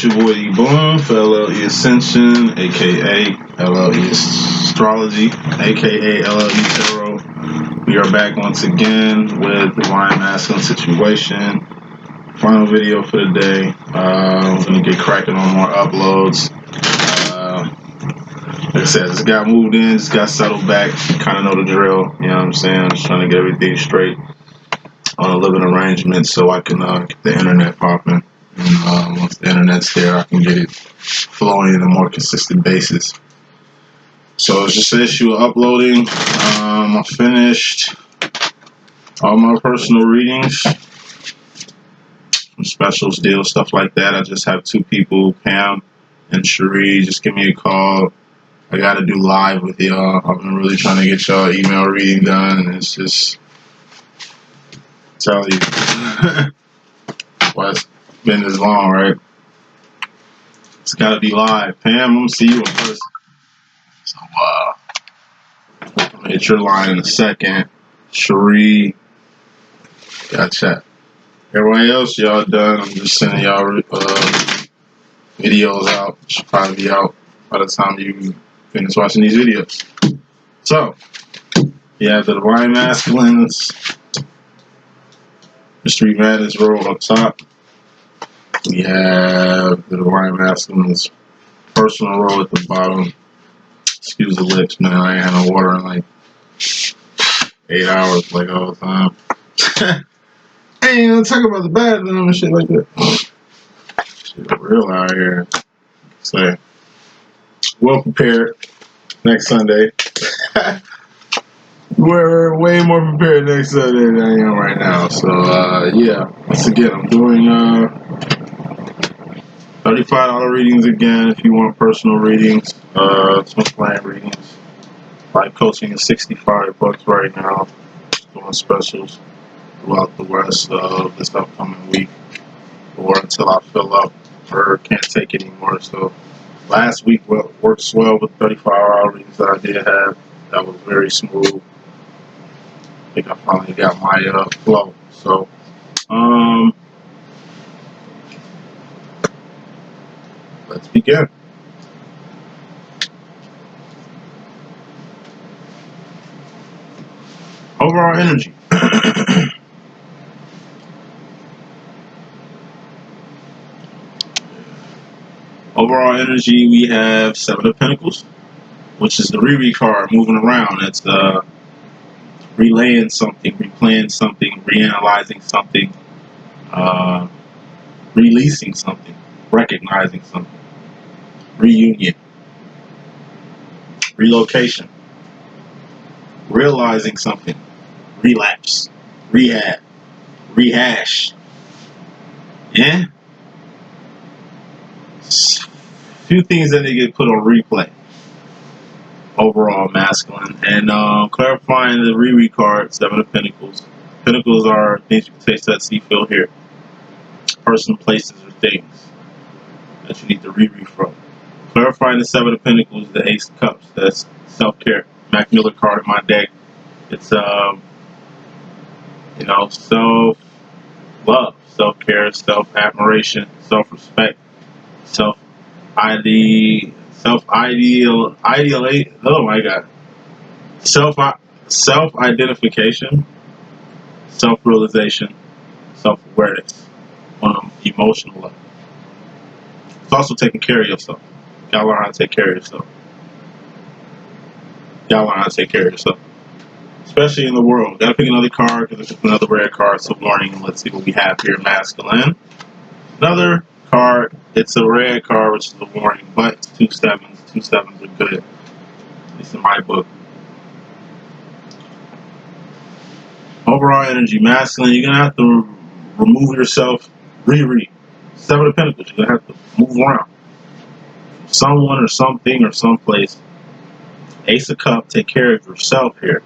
It's your boy D.Boom for LLE.Ascension, aka LLE Astrology, aka LLE Tarot. We are back once again with the Divine Masculine Situation. Final video for the day. I'm gonna get cracking on more uploads. Like I said, just got moved in, just got settled back. Kind of know the drill. You know what I'm saying? Just trying to get everything straight on a living arrangement so I can get the internet popping. And once the internet's there, I can get it flowing on a more consistent basis. So it's just an issue of uploading. I finished all my personal readings, specials, deals, stuff like that. I just have two people, Pam and Cherie. Just give me a call. I got to do live with y'all. I've been really trying to get y'all email reading done, and it's just tell you why it's been this long, right? It's got to be live. Pam, I'm gonna see you in person. So I'm gonna hit your line in a second. Cherie, got chat. Everybody else, y'all done. I'm just sending y'all videos out. Should probably be out by the time you finish watching these videos. So, you have the Divine Masculines, Mystery Madness roll up top. We have the Divine Masculines personal roll at the bottom. Excuse the lips, man. I ain't had no water in like 8 hours, like all the time. I ain't gonna talk about the bathroom and shit like that. Shit real out here. So, well prepared next Sunday. We're way more prepared next Sunday than I am right now. So, yeah. Once again, I'm doing $35 readings again if you want personal readings. Some plan readings. Life coaching is $65 right now. Doing specials throughout the rest of this upcoming week, or until I fill up or can't take it anymore. So last week worked swell with 35-hour readings that I did have. That was very smooth. I think I finally got my flow. So let's begin. Overall energy. Overall energy, we have Seven of Pentacles, which is the Riri card moving around. It's relaying something, replaying something, reanalyzing something, releasing something, recognizing something, reunion, relocation, realizing something, relapse, rehab, rehash. Yeah? Few things that they get put on replay. Overall masculine. And clarifying the Riri card, Seven of Pentacles. Pentacles are things you can taste, that see, feel, hear. Person, places, or things that you need to Riri from. Clarifying the Seven of Pentacles, the Ace of Cups. That's self-care. Mac Miller card in my deck. It's self-love, self-care, self-admiration, self-respect, self-identification, self-realization, self-awareness on an emotional level. It's also taking care of yourself. You gotta learn how to take care of yourself. Especially in the world. Gotta pick another card, because there's another rare card, so warning. Let's see what we have here, masculine. Another card, it's a rare card, which is a warning, but it's 2 sevens. 2 sevens are good, at least in my book. Overall energy, masculine, you're gonna have to remove yourself, reread. Seven of Pentacles, you're gonna have to move around. Someone or something or someplace. Ace of Cups, take care of yourself here.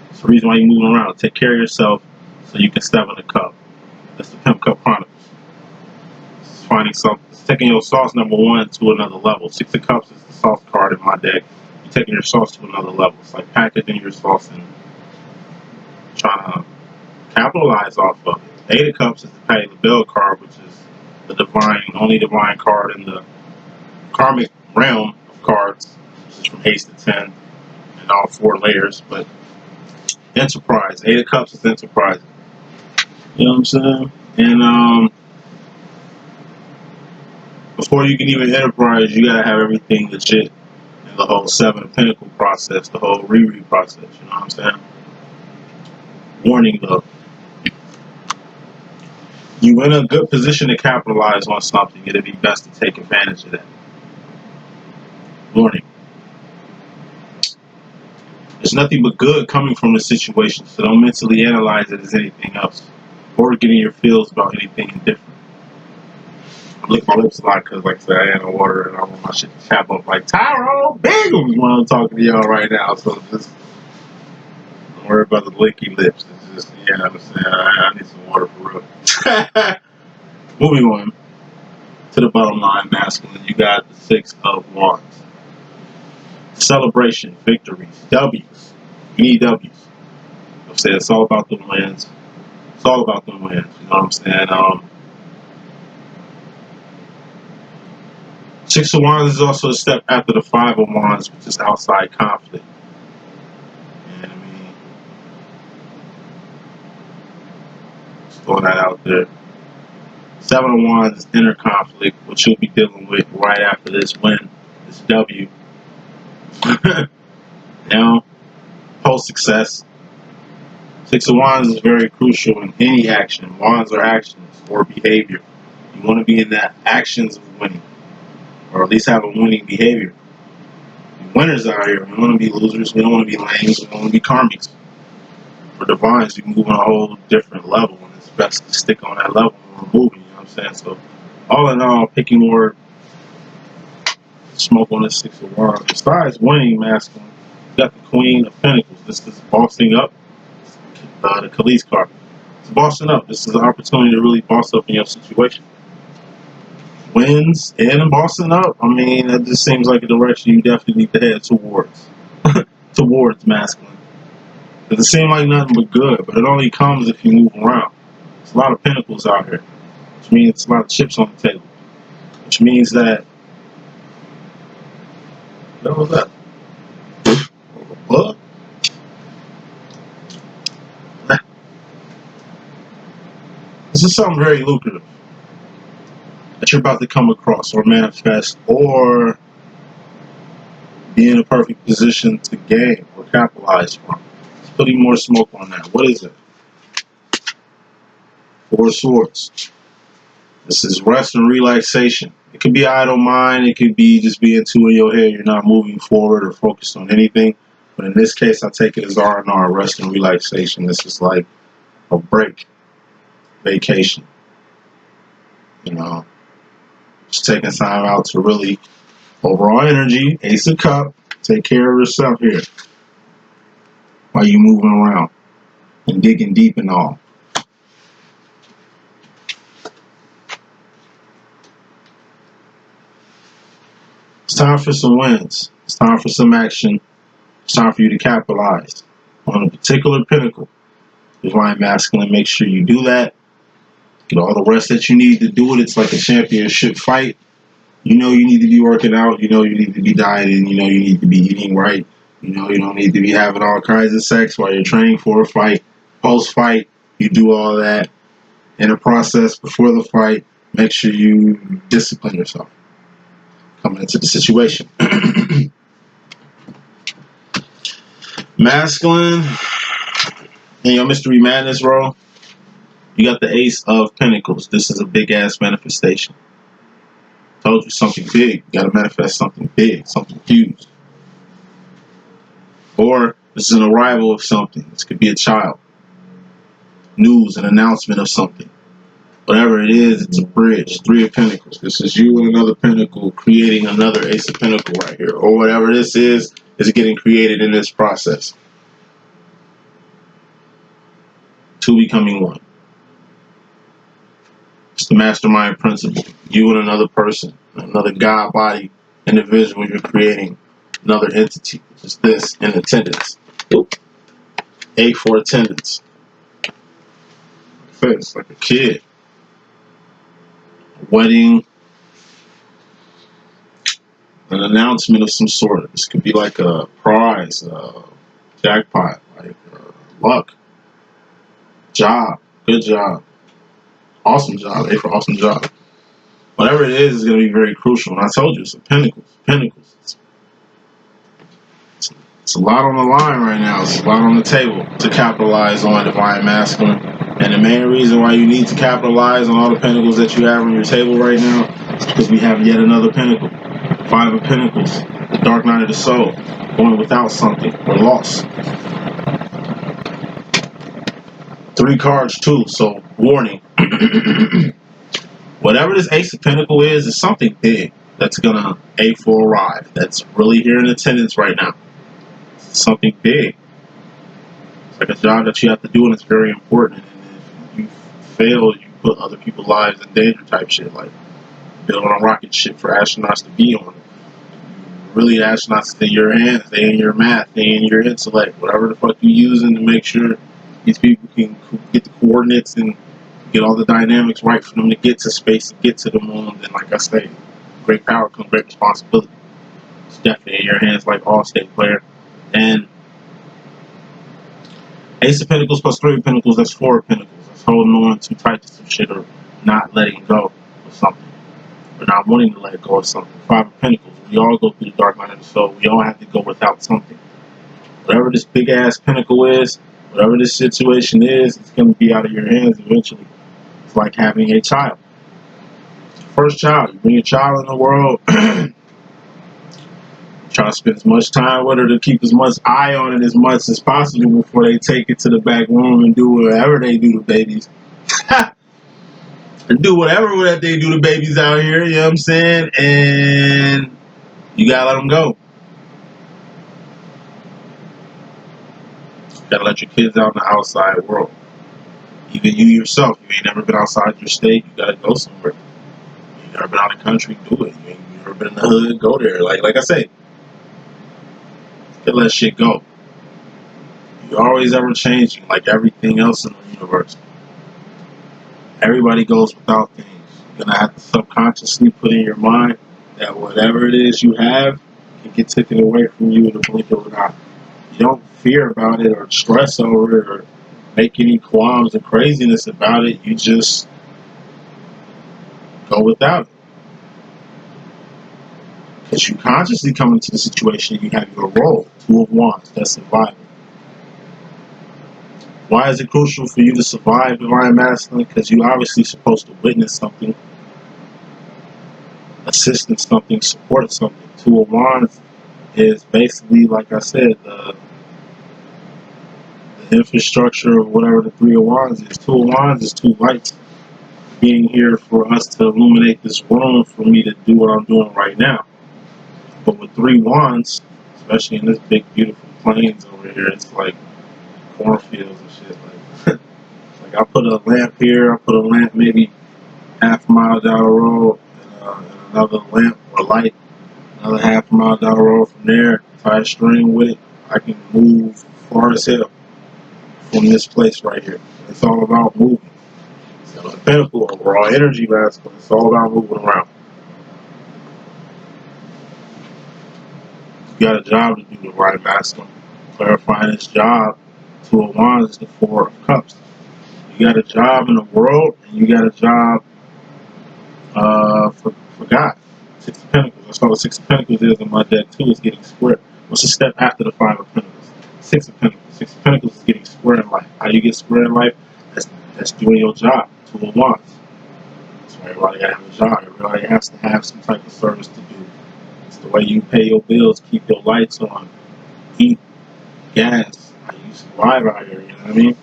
That's the reason why you're moving around. Take care of yourself so you can step in the cup. That's the Pimp Cup Chronicles. It's finding something. It's taking your sauce, number one, to another level. 6 of Cups is the sauce card in my deck. You're taking your sauce to another level. It's like packaging your sauce and trying to capitalize off of it. 8 of Cups is the Pay the Bill card, which is the only divine card in the karmic realm of cards, which is from Ace to 10 and all 4 layers. But Enterprise, 8 of Cups is Enterprise. You know what I'm saying? And before you can even Enterprise, you gotta have everything legit. And the whole 7 of Pentacle process, the whole reread process. You know what I'm saying? Warning though. You in a good position to capitalize on something, it'd be best to take advantage of that. Warning. There's nothing but good coming from the situation, so don't mentally analyze it as anything else. Or get in your feels about anything different. I lick my lips a lot because, like I said, I had no water and I want my shit to tap up like Tyrone Bagels when I'm talking to y'all right now. So just don't worry about the licky lips. It's just, yeah, I'm saying, I need some water for real. Moving on to the bottom line, masculine. You got the 6 of Wands. Celebration, victories, W's. You need W's. I'm saying it's all about the wins. It's all about the wins. You know what I'm saying? 6 of Wands is also a step after the 5 of Wands, which is outside conflict. And I mean, just throwing that out there. 7 of Wands is inner conflict, which you'll be dealing with right after this win, this W. Now, post success. 6 of Wands is very crucial in any action. Wands are actions or behavior. You want to be in that actions of winning, or at least have a winning behavior. Winners out here. We don't want to be losers. We don't want to be lames. We don't want to be karmics. For divines, we move on a whole different level, and it's best to stick on that level when we're moving. You know what I'm saying? So, all in all, picking more smoke on the 6 of Wands. Besides winning, masculine, you got the Queen of Pentacles. This is bossing up. The Khalees card. It's bossing up. This is an opportunity to really boss up in your situation. Wins and bossing up. I mean, that just seems like a direction you definitely need to head towards. Towards masculine. Because it seems like nothing but good, but it only comes if you move around. There's a lot of pentacles out here, which means it's a lot of chips on the table. Which means that. What was that? What? This is something very lucrative that you're about to come across or manifest or be in a perfect position to gain or capitalize from. It's putting more smoke on that. What is it? 4 of Swords. This is rest and relaxation. It could be idle mind. It could be just being too in your head. You're not moving forward or focused on anything. But in this case, I take it as R&R, rest and relaxation. This is like a break, vacation. You know, just taking time out to really, overall energy, Ace of Cup, take care of yourself here while you're moving around and digging deep and all. It's time for some wins. It's time for some action. It's time for you to capitalize on a particular pinnacle. Divine masculine, make sure you do that. Get all the rest that you need to do it. It's like a championship fight. You know you need to be working out. You know you need to be dieting. You know you need to be eating right. You know you don't need to be having all kinds of sex while you're training for a fight. Post-fight, you do all that. In the process, before the fight, make sure you discipline yourself coming into the situation. Masculine, in your mystery madness role, you got the Ace of Pentacles. This is a big-ass manifestation. Told you something big. You got to manifest something big, something huge. Or this is an arrival of something. This could be a child. News, an announcement of something. Whatever it is, it's a bridge. 3 of Pentacles. This is you and another Pentacle creating another Ace of Pentacles right here. Or whatever this is getting created in this process. 2 becoming 1. It's the mastermind principle. You and another person, another God body individual, you're creating another entity, which is this in attendance. 8 for attendance. It's like a kid. wedding, an announcement of some sort. This could be like a prize, jackpot, like luck, job, good job, awesome job, A for awesome job. Whatever it is going to be very crucial. And I told you, it's a Pentacles. Pentacles. It's a lot on the line right now. It's a lot on the table to capitalize on Divine Masculine. And the main reason why you need to capitalize on all the Pentacles that you have on your table right now is because we have yet another Pentacle. Five of Pentacles. The Dark Night of the Soul. Going without something or loss. Three cards too, so warning. Whatever this Ace of Pentacles is something big that's gonna A4 arrive. That's really here in attendance right now. It's something big. It's like a job that you have to do and it's very important. And if you fail, you put other people's lives in danger type shit, like building a rocket ship for astronauts to be on. Really, astronauts, they in your hands, they in your math, they in your intellect, whatever the fuck you using to make sure these people can get the coordinates and get all the dynamics right for them to get to space and get to the moon. Then, like I say, great power comes great responsibility. It's definitely in your hands, like all state player. And Ace of Pentacles plus Three of Pentacles, that's Four of Pentacles. That's holding on too tight to some shit or not letting go of something. Or not wanting to let go of something. Five of Pentacles. We all go through the Dark Night of the Soul. We all have to go without something. Whatever this big ass pentacle is, whatever this situation is, it's going to be out of your hands eventually. It's like having a child. First child. You bring your child in the world. Try to spend as much time with her to keep as much eye on it as much as possible before they take it to the back room and do whatever they do to babies. And do whatever that they do to babies out here, you know what I'm saying? And you gotta let them go. You gotta let your kids out in the outside world. Even you yourself, you ain't never been outside your state, you gotta go somewhere. You ain't never been out of the country, do it. You ain't never been in the hood, go there. Like I say, you gotta let shit go. You're always ever changing, like everything else in the universe. Everybody goes without things. You're gonna have to subconsciously put in your mind that whatever it is you have can get taken away from you in the blink of an eye. You don't fear about it or stress over it or make any qualms or craziness about it. You just go without it. Because you consciously come into the situation, you have your role. Two of Wands, that's survival. Why is it crucial for you to survive Divine Masculine? Because you're obviously supposed to witness something, assist in something, support something. Two of Wands is basically, like I said, the infrastructure of whatever the Three of Wands is. Two of Wands is two lights being here for us to illuminate this room for me to do what I'm doing right now. But with Three Wands, especially in this big, beautiful plains over here, it's like cornfields and shit. Like I put a lamp here, I put a lamp maybe half a mile down the road, and another lamp or light another half a mile down the road from there. Tie a string with it, I can move far as hell from this place right here. It's all about moving. So the pinnacle of raw energy, masculine. It's all about moving around. You got a job to do, the right masculine. Clarifying this job, Two of Wands is the Four of Cups. You got a job in the world, and you got a job for God. Six of Pentacles. That's all the Six of Pentacles is in my deck too. Is getting square. What's the step after the Five of Pentacles? Six of Pentacles. Six of Pentacles is getting square in life. How do you get square in life? That's doing your job. Two of Wands. That's why everybody gotta have a job. Everybody has to have some type of service to do. It's the way you pay your bills, keep your lights on, heat, gas. How you survive out here. You know what I mean?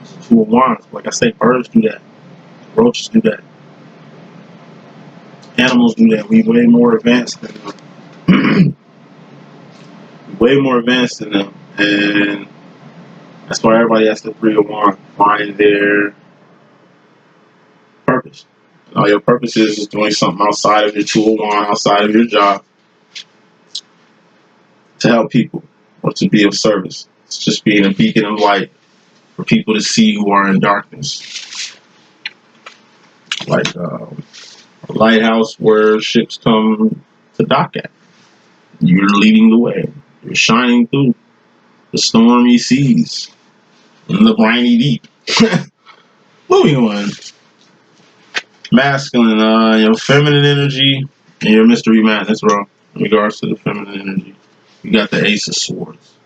It's Two of Wands. Like I say, birds do that. Roaches do that. Animals do that. We way more advanced than them. Way more advanced than them. And that's why everybody has to Three of Wands. Find their purpose. All your purpose is doing something outside of your Two of Wands, outside of your job, to help people or to be of service. It's just being a beacon of light for people to see who are in darkness. Like The lighthouse where ships come to dock at. You're leading the way. You're shining through the stormy seas in the briny deep. Moving on. Masculine, your feminine energy and your mystery madness, bro. In regards to the feminine energy, you got the Ace of Swords.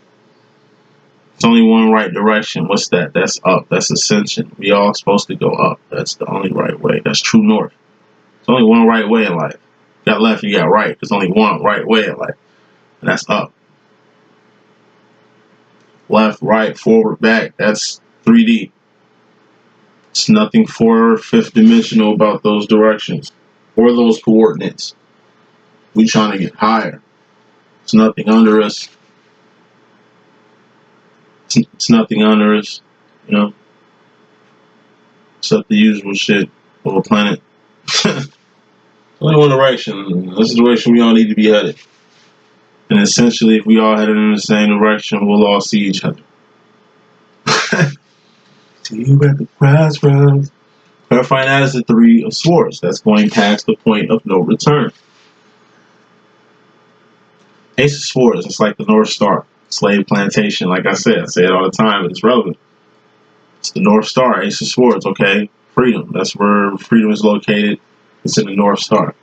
It's only one right direction. What's that? That's up. That's ascension. We all supposed to go up. That's the only right way. That's true north. There's only one right way in life. You got left, you got right. There's only one right way in life, and that's up. Left, right, forward, back. That's 3D. It's nothing for fifth dimensional about those directions or those coordinates. We trying to get higher. It's nothing under us. It's nothing under us. You know, except the usual shit of a planet. Only one direction. That's the direction we all need to be headed. And essentially, if we all headed in the same direction, we'll all see each other. See you at the crossroads. Clarifying that is the Three of Swords. That's going past the point of no return. Ace of Swords, it's like the North Star. Slave plantation, like I say it all the time, but it's relevant. It's the North Star, Ace of Swords, okay? Freedom, that's where freedom is located. It's in the North Star.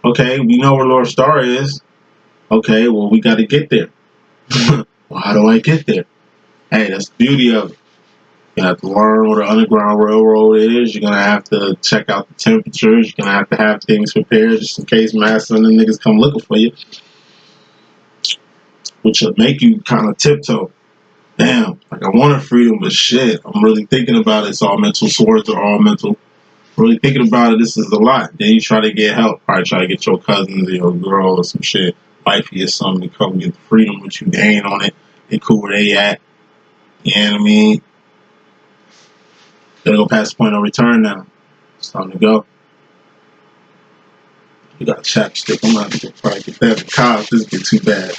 Okay, we know where North Star is. Okay, well, we got to get there. Well, how do I get there? Hey, that's the beauty of it. You have to learn where the Underground Railroad is. You're going to have to check out the temperatures. You're going to have things prepared just in case masculine and niggas come looking for you. Which will make you kind of tiptoe. Damn, like I wanted freedom, but shit, I'm really thinking about it. It's all mental. Swords are all mental. Really thinking about it, this is a lot. Then you try to get help. Probably try to get your cousins or your girl or some shit, wifey or something to come get the freedom with you. They ain't on it. They cool where they at. You know what I mean? Gotta go past the point of return now. It's time to go. You got a chapstick. I'm gonna have to probably get that because this get too bad.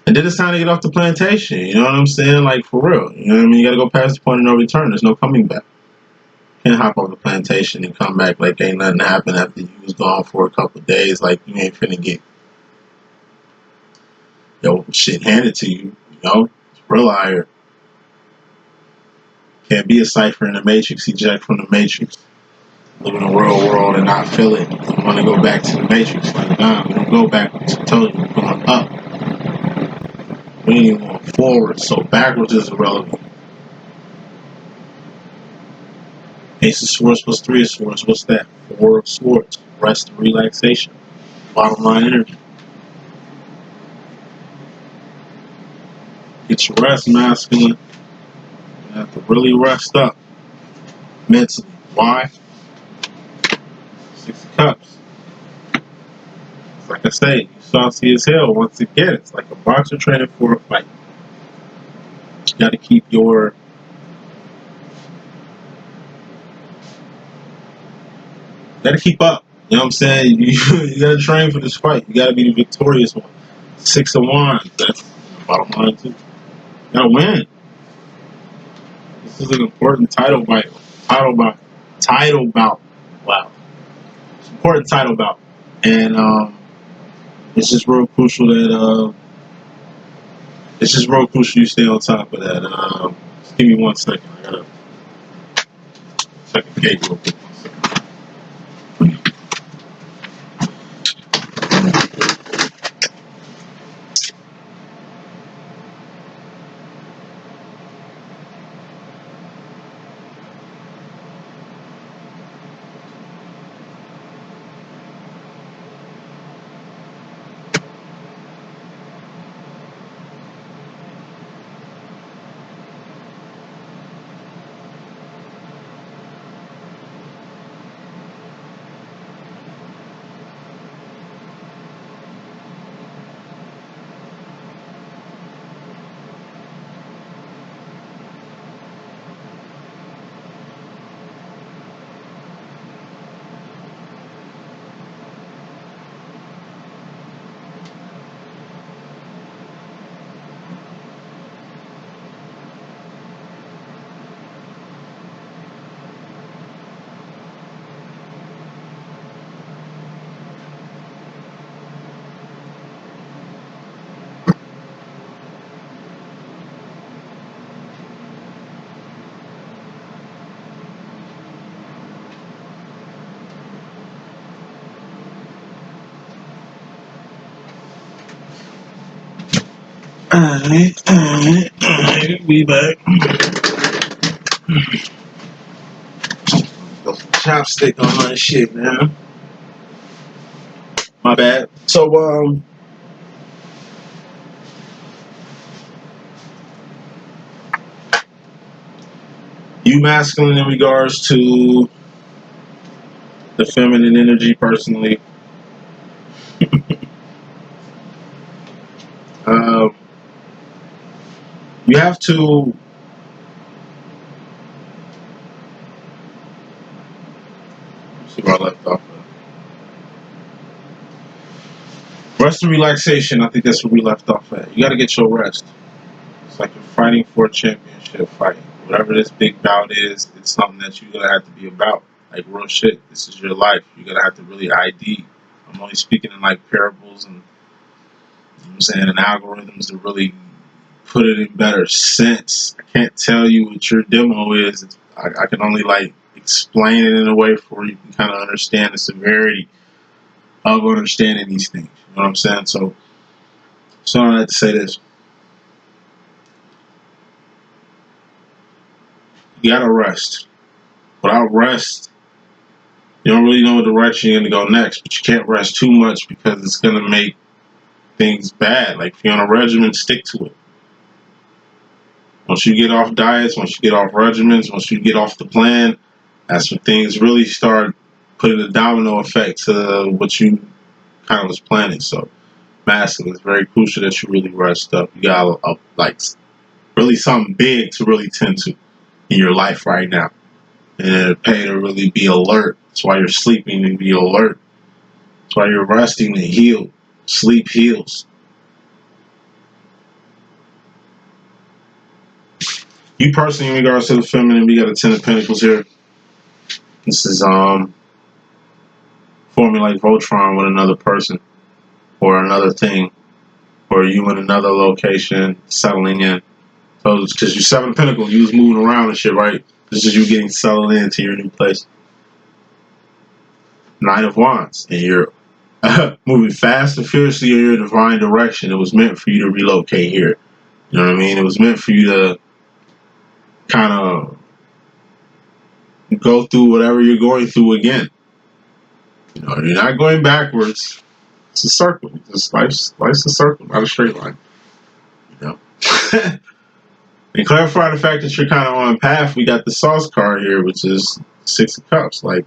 And then it's time to get off the plantation. You know what I'm saying? Like for real. You know what I mean? You gotta go past the point of no return. There's no coming back. You can't hop off the plantation and come back like ain't nothing happened after you was gone for a couple of days. Like you ain't finna get shit handed to you. You know? It's real higher. Can't be a cipher in the Matrix, eject from the Matrix. Live in a real world and not feel it. You want to go back to the Matrix. Like, nah, we don't go backwards. I told you, we're going up. We ain't even going forward, so backwards is irrelevant. Ace of Swords plus Three of Swords, what's that? Four of Swords, rest and relaxation. Bottom line energy. Get your rest, masculine. You have to really rest up mentally. Why? Six of Cups. It's like I say, you saucy as hell once again. It's like a boxer training for a fight. You got to keep your... You got to keep up. You know what I'm saying? You got to train for this fight. You got to be the victorious one. Six of Wands. That's the bottom line too. You got to win. This is an important title bout. Title bout. Wow. It's an important title bout. And it's just real crucial that you stay on top of that. Just give me 1 second. I gotta check the gate real quick. Alright, we back. Got some chopstick on my shit, man. My bad. So, you masculine in regards to the feminine energy, personally. Um, you have to. Let's see where I left off. Rest and relaxation. I think that's where we left off at. You got to get your rest. It's like you're fighting for a championship fight. Whatever this big bout is, it's something that you're gonna have to be about. Like real shit. This is your life. You're gonna have to really ID. I'm only speaking in like parables and, you know what I'm saying, and algorithms to really put it in better sense. I can't tell you what your demo is. I can only like explain it in a way for you can kind of understand the severity of understanding these things. You know what I'm saying? So I have to say this. You gotta rest. Without rest, you don't really know what direction you're going to go next, but you can't rest too much because it's going to make things bad. Like if you're on a regimen, stick to it. Once you get off diets, once you get off regimens, once you get off the plan, that's when things really start putting a domino effect to what you kind of was planning. So, masculine, it's very crucial that you really rest up. You got like really something big to really tend to in your life right now. And it'll pay to really be alert. That's why you're sleeping, and be alert. That's why you're resting to heal. Sleep heals. You personally, in regards to the feminine, we got a 10 of Pentacles here. This is forming like Voltron with another person or another thing, or you in another location settling in. So it's because you're 7 of Pentacles, you was moving around and shit, right? This is you getting settled into your new place. 9 of Wands, and you're moving fast and furiously in your divine direction. It was meant for you to relocate here. You know what I mean? It was meant for you to kind of go through whatever you're going through again. You know, you're not going backwards. It's a circle. Just life's a circle, not a straight line. You know. And clarify the fact that you're kind of on path. We got the sauce card here, which is 6 of Cups. Like,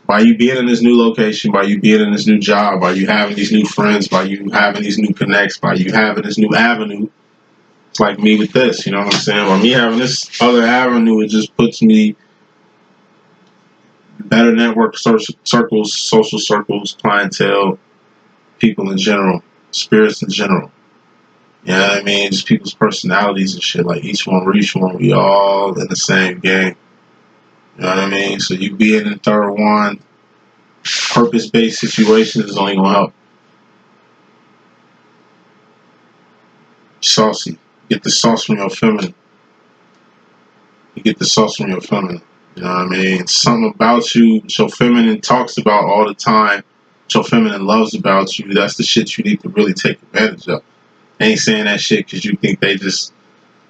by you being in this new location, by you being in this new job, by you having these new friends, by you having these new connects, by you having this new avenue. It's like me with this, you know what I'm saying? By me having this other avenue, it just puts me better network circles, social circles, clientele, people in general, spirits in general. You know what I mean? Just people's personalities and shit. Like each one, we all in the same game. You know what I mean? So you being in third one, purpose-based situations is only gonna help. Saucy. Get the sauce from your feminine. You get the sauce from your feminine. You know what I mean? Something about you, what your feminine talks about all the time, what your feminine loves about you, that's the shit you need to really take advantage of. They ain't saying that shit because you think they just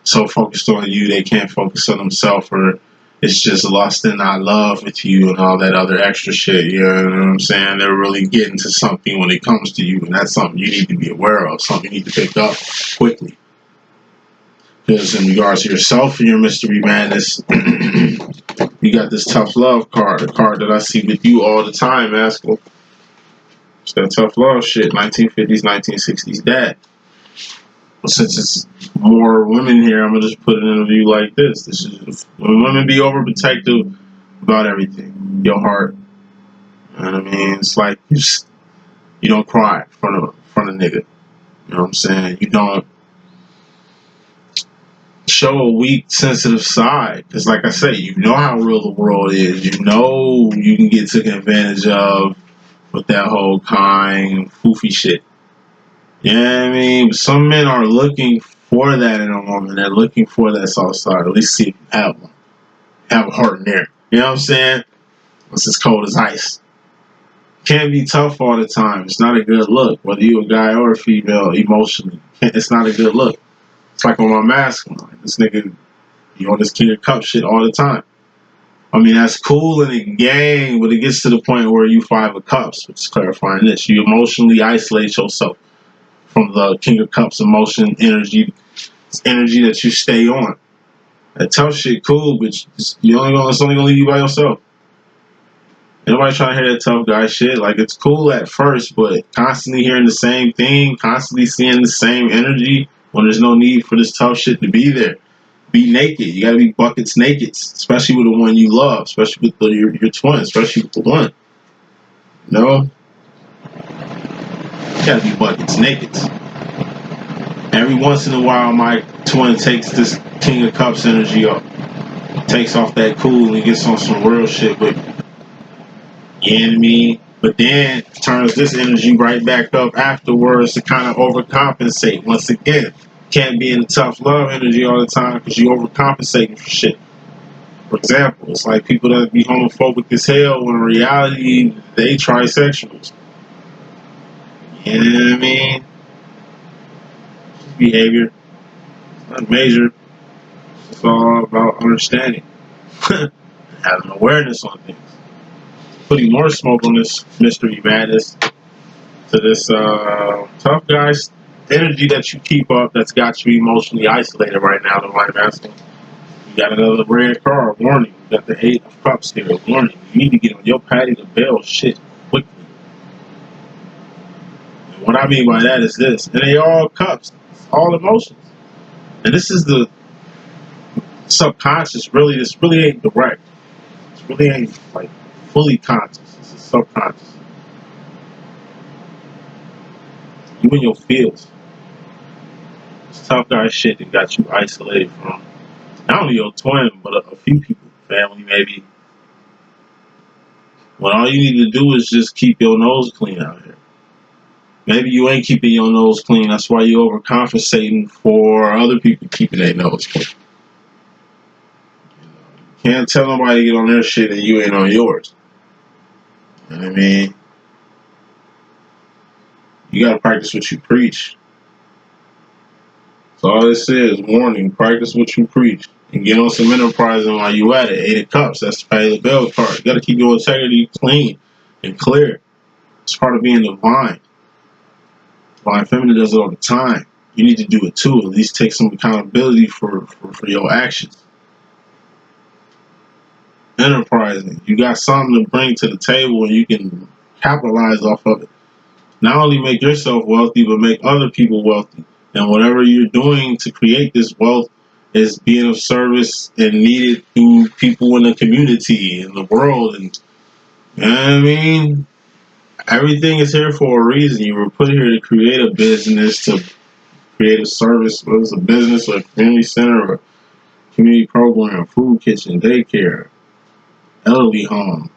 so focused on you they can't focus on themselves, or it's just lust and not love with you and all that other extra shit. You know what I'm saying? They're really getting to something when it comes to you, and that's something you need to be aware of, something you need to pick up quickly. Because in regards to yourself and your mystery madness, you got this tough love card, a card that I see with you all the time, Maskell. It's that tough love shit, 1950s, 1960s dad. But since it's more women here, I'm going to just put it in a view like this. This is when women be overprotective about everything. Your heart. You know what I mean? It's like you don't cry in front of nigga. You know what I'm saying? You don't show a weak, sensitive side. Because like I say, you know how real the world is. You know you can get taken advantage of with that whole kind, foofy shit. You know what I mean? But some men are looking for that in a woman. They're looking for that soft side. At least see if you have one. Have a heart in there. You know what I'm saying? It's as cold as ice. Can't be tough all the time. It's not a good look, whether you a guy or a female. Emotionally, it's not a good look. It's like on my masculine. Like, this nigga, you on this King of Cups shit all the time. I mean, that's cool in a game, but it gets to the point where you Five of Cups, which is clarifying this. You emotionally isolate yourself from the King of Cups emotion, energy. It's energy that you stay on. That tough shit cool, but it's only gonna leave you by yourself. Nobody trying to hear that tough guy shit. Like, it's cool at first, but constantly hearing the same thing, constantly seeing the same energy when there's no need for this tough shit to be there. Be naked. You gotta be buckets naked, especially with the one you love, especially with your twin, especially with the one. You know? You gotta be buckets naked. Every once in a while, my twin takes this King of Cups energy up, takes off that cool and gets on some real shit with me. You know what I mean? But then turns this energy right back up afterwards to kind of overcompensate. Once again, can't be in the tough love energy all the time because you overcompensating for shit. For example, it's like people that be homophobic as hell when in reality they trisexuals. You know what I mean? Behavior, it's not major. It's all about understanding, having awareness on things. Putting more smoke on this mystery madness to this tough guy's energy that you keep up that's got you emotionally isolated right now. The life asking, you got another red card, warning. You got the 8 of Cups here, warning. You need to get on your patty to bail shit quickly. And what I mean by that is this, and they all cups, it's all emotions. And this is the subconscious, really. This really ain't direct. This really ain't like fully conscious. This is subconscious. You and your feels. This tough guy shit that got you isolated from not only your twin, but a few people, family maybe. When all you need to do is just keep your nose clean out here. Maybe you ain't keeping your nose clean. That's why you're overcompensating for other people keeping their nose clean. Can't tell nobody to get on their shit and you ain't on yours. You know what I mean? You gotta practice what you preach. So all this is warning, practice what you preach. And get on some enterprising while you at it. 8 of Cups, that's the pay the bell card. You gotta keep your integrity clean and clear. It's part of being divine. Divine Feminine does it all the time. You need to do it too. At least take some accountability for your actions. Enterprising. You got something to bring to the table and you can capitalize off of it. Not only make yourself wealthy, but make other people wealthy. And whatever you're doing to create this wealth is being of service and needed to people in the community, in the world. And you know what I mean? Everything is here for a reason. You were put here to create a business, to create a service, whether it's a business or a community center or a community program, food kitchen, daycare, elderly home,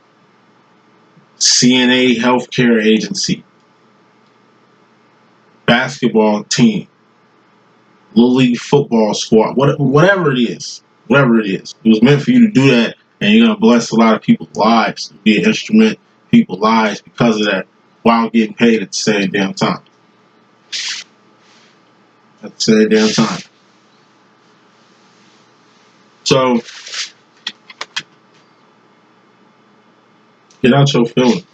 CNA healthcare agency, basketball team, little league football squad, whatever it is, it was meant for you to do that, and you're gonna bless a lot of people's lives, be an instrument, people's lives because of that, while getting paid at the same damn time. At the same damn time. So get out your feeling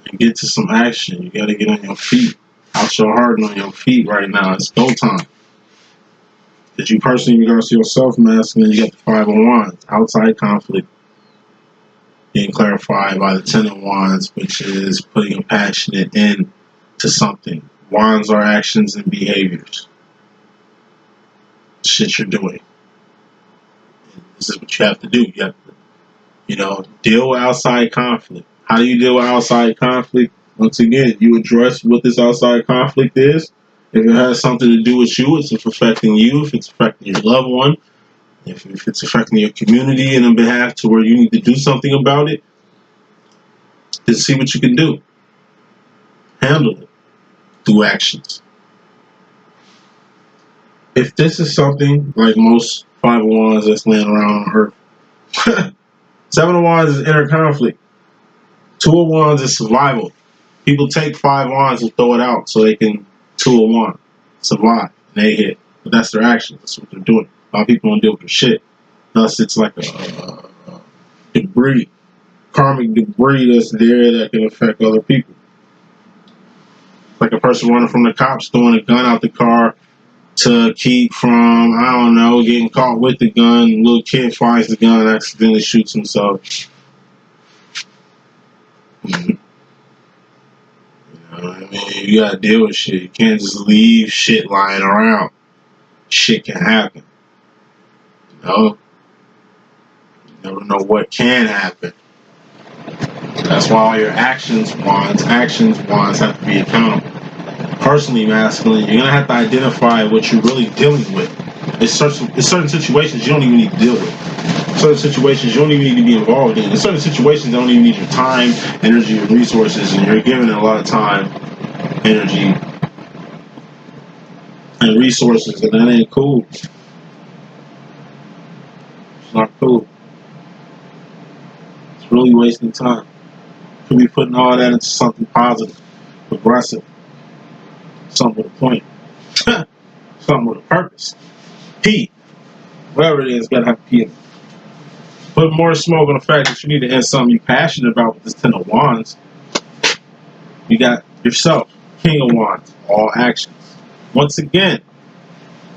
and get to some action. You gotta get on your feet. Out your heart and on your feet right now. It's go time. That you personally, in regards to yourself, masculine, you got the 5 of Wands, outside conflict, being clarified by the 10 of Wands, which is putting a passionate end to something. Wands are actions and behaviors. Shit you're doing. This is what you have to do. You have to, deal with outside conflict. How do you deal with outside conflict? Once again, you address what this outside conflict is. If it has something to do with you, if it's affecting you, if it's affecting your loved one, if it's affecting your community and on behalf to where you need to do something about it, just see what you can do. Handle it through actions. If this is something like most 5 of Wands that's laying around on Earth, 7 of Wands is inner conflict. Two of Wands is survival. People take 5 wands and throw it out so they can 2 of Wands survive and they hit. But that's their actions. That's what they're doing. A lot of people don't deal with their shit. Thus, it's like a debris, karmic debris that's there that can affect other people. Like a person running from the cops throwing a gun out the car to keep from, I don't know, getting caught with the gun. A little kid finds the gun and accidentally shoots himself. You know what I mean? You gotta deal with shit. You can't just leave shit lying around. Shit can happen. You know? You never know what can happen. That's why all your actions wands have to be accountable. Personally masculine, you're gonna have to identify what you're really dealing with. It's certain situations you don't even need to deal with. Certain situations you don't even need to be involved in. In certain situations you don't even need your time, energy, and resources, and you're giving it a lot of time, energy, and resources, and that ain't cool. It's not cool. It's really wasting time. You could be putting all that into something positive, progressive, something with a point, something with a purpose. P, whatever it is, gotta have P in it. Put more smoke on the fact that you need to end something you're passionate about with this 10 of Wands. You got yourself, King of Wands, all actions. Once again,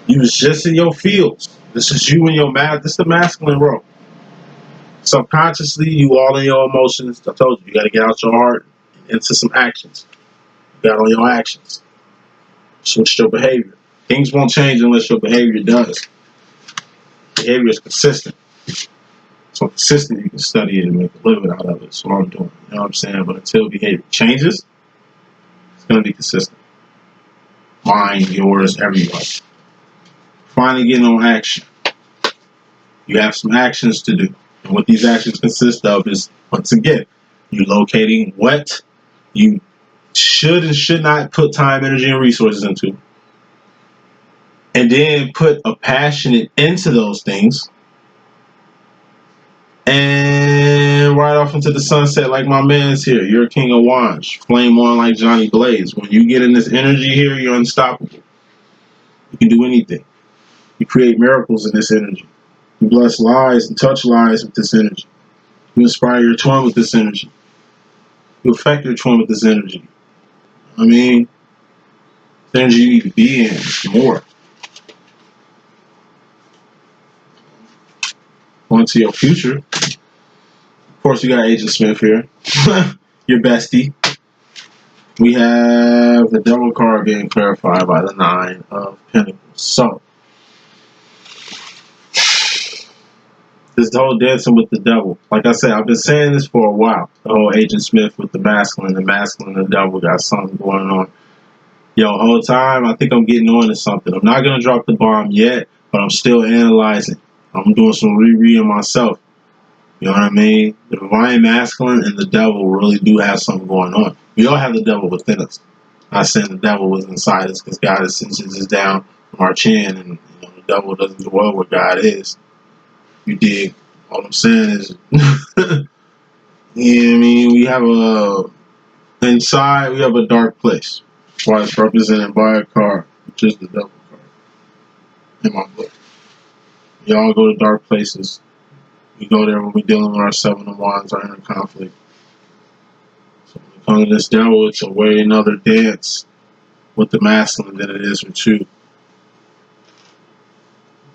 you was just in your fields. This is you and your this is the masculine role. Subconsciously, you all in your emotions. I told you, you got to get out your heart into some actions. You got on your actions. Switch your behavior. Things won't change unless your behavior does. Behavior is consistent. So consistent, you can study it and make a living out of it. That's what I'm doing. You know what I'm saying? But until behavior changes, it's going to be consistent. Mine, yours, everybody. Finally getting on action. You have some actions to do. And what these actions consist of is, once again, you locating what you should and should not put time, energy, and resources into. And then put a passion into those things. And ride off into the sunset like my man's here. You're a King of Wands. Flame on like Johnny Blaze. When you get in this energy here, you're unstoppable. You can do anything. You create miracles in this energy. You bless lives and touch lives with this energy. You inspire your twin with this energy. You affect your twin with this energy. I mean, the energy you need to be in is more. On to your future. Of course, you got Agent Smith here. Your bestie. We have the devil card being clarified by the 9 of Pentacles. So, this whole dancing with the devil. Like I said, I've been saying this for a while. The whole Agent Smith with the masculine and the devil got something going on. Yo, whole time, I think I'm getting on to something. I'm not going to drop the bomb yet, but I'm still analyzing. I'm doing some rereading myself. You know what I mean? The divine masculine and the devil really do have something going on. We all have the devil within us. I'm not saying the devil was inside us because God ascensions is down from our chin, and the devil doesn't dwell where God is. You dig? All I'm saying is, you know what I mean? We have inside, we have a dark place. That's why it's represented by a card, which is the devil card in my book. We all go to dark places. We go there when we're dealing with our 7 of Wands, our inner conflict. So when it comes to this devil, it's a way another dance with the masculine than it is with you.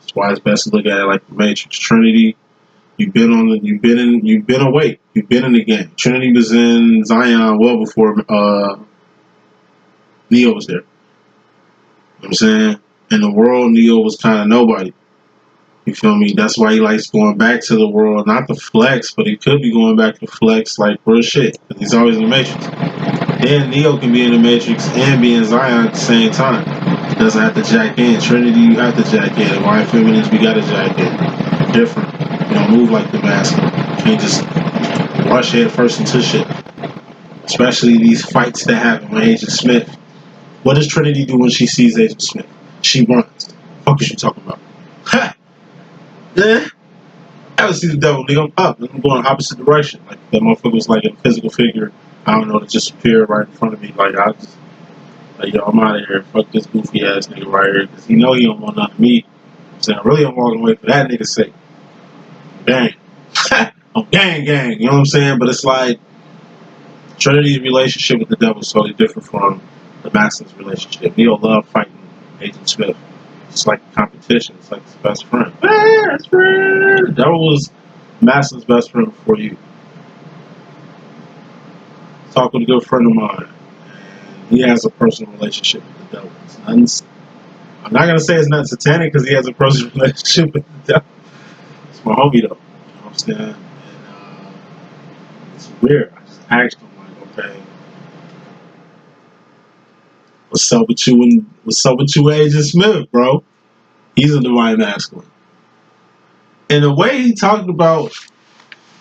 That's why it's best to look at it like the Matrix. Trinity, you've been awake, you've been in the game. Trinity was in Zion well before Neo was there. You know what I'm saying? In the world, Neo was kind of nobody. You feel me? That's why he likes going back to the world, not to flex, but he could be going back to flex like real shit. Because he's always in the Matrix. And Neo can be in the Matrix and be in Zion at the same time. Doesn't have to jack in. Trinity, you have to jack in. Divine Feminines, we gotta jack in. Different. You don't move like the masculine. You can't just rush head first into shit. Especially these fights that happen with Agent Smith. What does Trinity do when she sees Agent Smith? She runs. What the fuck is she talking about? Ha! ever see the devil, nigga, I'm up. I'm going the opposite direction. Like, that motherfucker was like a physical figure, I don't know, to just appear right in front of me. Like, I just, like, yo, I'm out of here. Fuck this goofy ass nigga right here. Because he know he don't want none of me. I'm saying, really, I'm walking away for that nigga's sake. Gang. I'm gang. You know what I'm saying? But it's like, Trinity's relationship with the devil is totally different from the Mason's relationship. He'll love fighting Agent Smith. It's like a competition. It's like his best friend. Best friend! The devil was Mason's best friend before you. Talk with a good friend of mine. And he has a personal relationship with the devil. I'm not going to say it's not satanic because he has a personal relationship with the devil. It's my homie, though. You know what I'm saying? And it's weird. I just asked him, like, okay, what's up with you, Agent Smith, bro? He's a divine masculine. And the way he talked about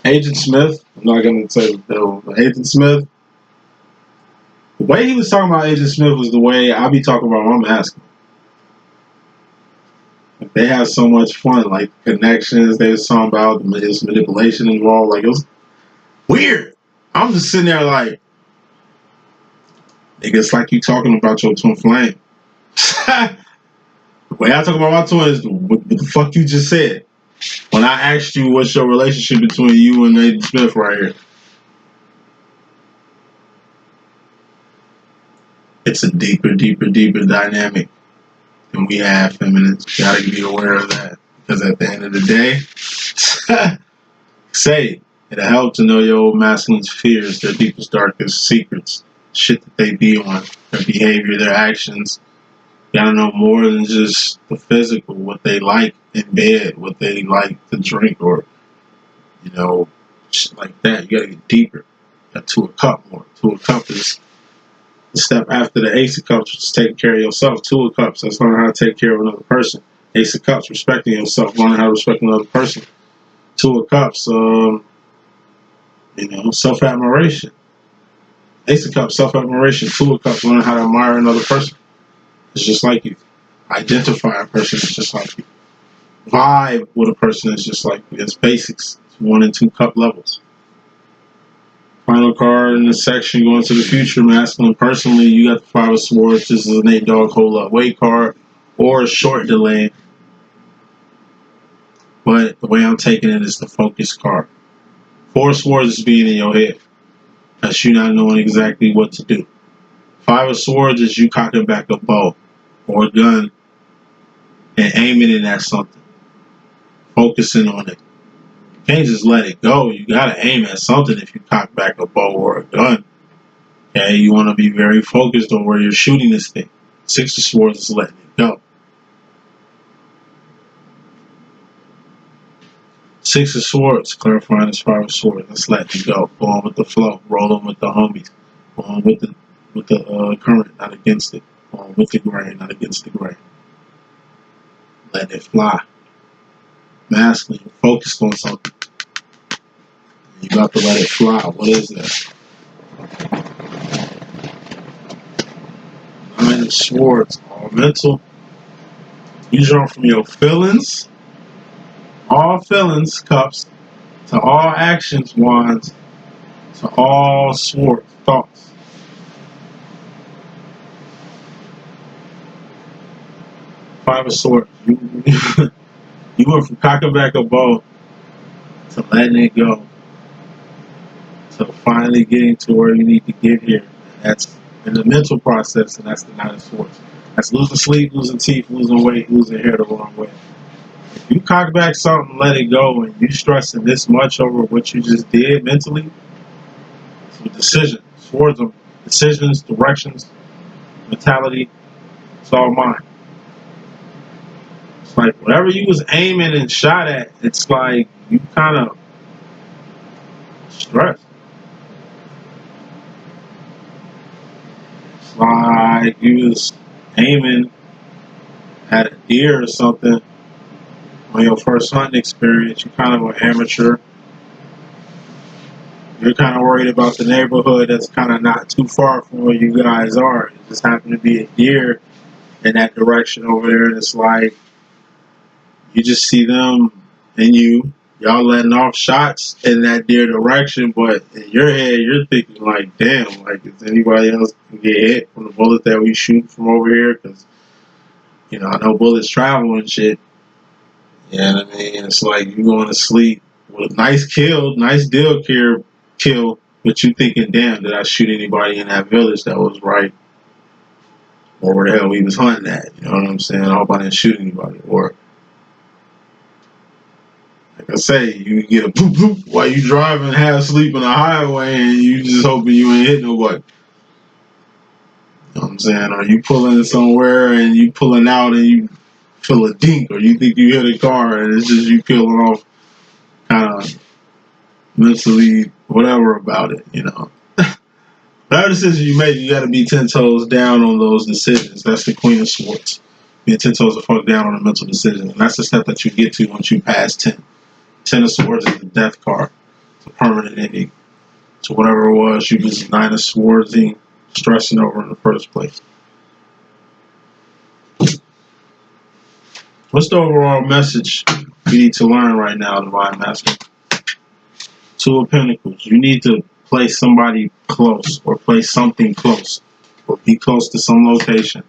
Agent Smith, I'm not going to say the devil, but Agent Smith, the way he was talking about Agent Smith was the way I be talking about my masculine. Like, they have so much fun, like connections. They was talking about his manipulation involved. Like, it was weird. I'm just sitting there like, nigga, it's like you talking about your twin flame. The way I talk about my twin is what the fuck you just said. When I asked you what's your relationship between you and Agent Smith right here. It's a deeper dynamic than we have feminines. You gotta be aware of that. Because at the end of the day, say, it'll help to know your old masculine's fears, their deepest, darkest secrets, shit that they be on, their behavior, their actions. You gotta know more than just the physical, what they like in bed, what they like to drink, or, you know, shit like that. You gotta get deeper. To a cup more. To a cup is the step after the Ace of Cups, which is taking care of yourself. Two of Cups, that's learning how to take care of another person. Ace of Cups, respecting yourself, learning how to respect another person. Two of Cups, self-admiration. Ace of Cups, self-admiration. Two of Cups, learning how to admire another person. It's just like you. Identify a person that's just like you. Vibe with a person that's just like you. It's basics. It's 1 and 2 cup levels. Final card in this section, going to the future, masculine. Personally, you got the 5 of Swords. This is an 8 dog hold up wait card or a short delay. But the way I'm taking it is the focus card. 4 of Swords is being in your head. That's you not knowing exactly what to do. 5 of Swords is you cocking back a bow or a gun and aiming it at something. Focusing on it. You can't just let it go. You gotta aim at something if you cock back a bow or a gun. Okay, you want to be very focused on where you're shooting this thing. 6 of Swords is letting it go. 6 of Swords, clarifying this 5 of Swords. Let's let it go. Going with the flow. Rolling with the homies. Going with the current, not against it. Going with the grain, not against the grain. Letting it fly. Masculine, focused on something. You got to let it fly. What is that? 9 of Swords, all mental. You jump from your feelings, all feelings, cups, to all actions, wands, to all swords, thoughts. 5 of Swords. You went from cocking back a bow to letting it go to finally getting to where you need to get here. And that's in the mental process, and that's the 9 of Swords. That's losing sleep, losing teeth, losing weight, losing hair the wrong way. If you cock back something, let it go, and you stressing this much over what you just did mentally, it's a decision. Swords are decisions, directions, mentality. It's all mine. It's like whatever you was aiming and shot at, it's like you kind of stressed. It's like you was aiming at a deer or something on your first hunting experience. You're kind of an amateur. You're kind of worried about the neighborhood that's kind of not too far from where you guys are. It just happened to be a deer in that direction over there, and it's like you just see them and you y'all letting off shots in that their direction, but in your head, you're thinking like, damn, like, is anybody else can get hit from the bullet that we shoot from over here? Because, you know, I know bullets travel and shit. You know what I mean? It's like you going to sleep with a nice kill, nice kill, but you thinking, damn, did I shoot anybody in that village that was right? Or where the hell we was hunting at? You know what I'm saying? I hope I didn't shoot anybody. Or, like I say, you get a boop boop while you driving half asleep on the highway and you just hoping you ain't hit nobody. You know what I'm saying? Or you pulling somewhere and you pulling out and you feel a dink, or you think you hit a car and it's just you peeling off kind of mentally whatever about it, you know. Whatever decision you make, you got to be 10 toes down on those decisions. That's the queen of swords. Being 10 toes the fuck down on a mental decision. And that's the step that you get to once you pass 10. 10 of swords is the death card. It's a permanent ending. So whatever it was, you was 9 of swords stressing over in the first place. What's the overall message you need to learn right now, Divine Master? 2 of Pentacles. You need to place somebody close, or place something close, or be close to some location.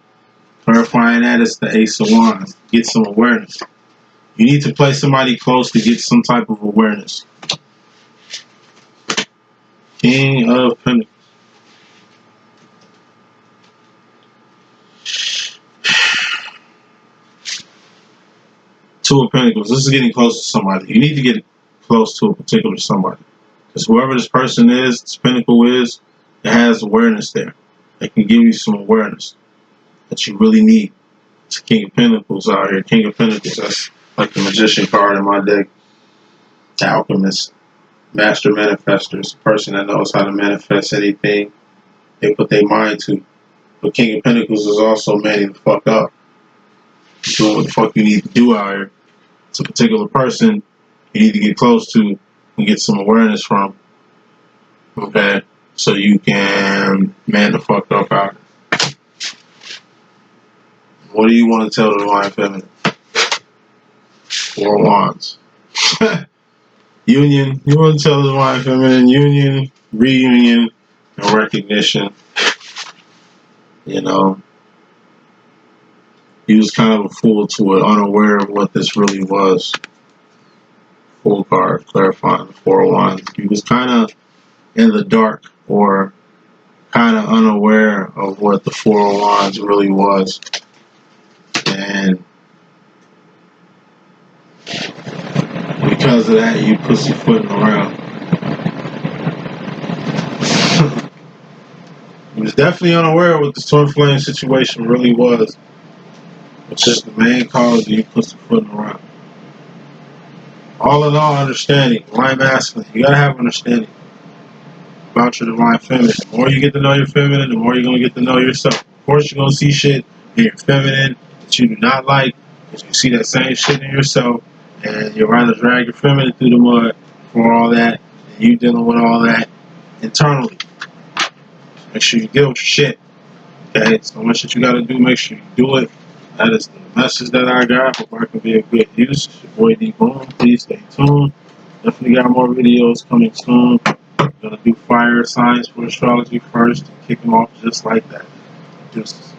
Clarifying that is the Ace of Wands. Get some awareness. You need to place somebody close to get some type of awareness. King of Pentacles. 2 of Pentacles. This is getting close to somebody. You need to get close to a particular somebody. Because whoever this person is, this Pentacle is, it has awareness there. It can give you some awareness that you really need. It's King of Pentacles out here. King of Pentacles. That's like the Magician card in my deck. The Alchemist. Master Manifestors. Person that knows how to manifest anything they put their mind to. But King of Pentacles is also manning the fuck up. Doing what the fuck you need to do out here. It's a particular person you need to get close to and get some awareness from. Okay? So you can man the fuck up out here. What do you want to tell the Divine Feminine? 4 of Wands. Union. You want to tell the Divine Feminine union, reunion, and recognition. You know, he was kind of a fool to it, unaware of what this really was. Full card, clarifying the 4 of Wands. He was kind of in the dark, or kind of unaware of what the 4 of Wands really was. And because of that, you pussyfooting around. He was definitely unaware of what the Twin Flame situation really was, which is the main cause of you pussyfooting around. All in all, understanding, Divine Masculine, you gotta have understanding about your Divine Feminine. The more you get to know your feminine, the more you're gonna get to know yourself. Of course, you're gonna see shit in your feminine that you do not like, because you see that same shit in yourself, and you'd rather drag your feminine through the mud for all that, and you dealing with all that internally. Make sure you deal with your shit. Okay, so much that you gotta do, make sure you do it. That is the message that I got. Hope I can be of good use. Your boy D.Boom. Please stay tuned. Definitely got more videos coming soon. I'm gonna do fire signs for astrology first and kick them off just like that. Just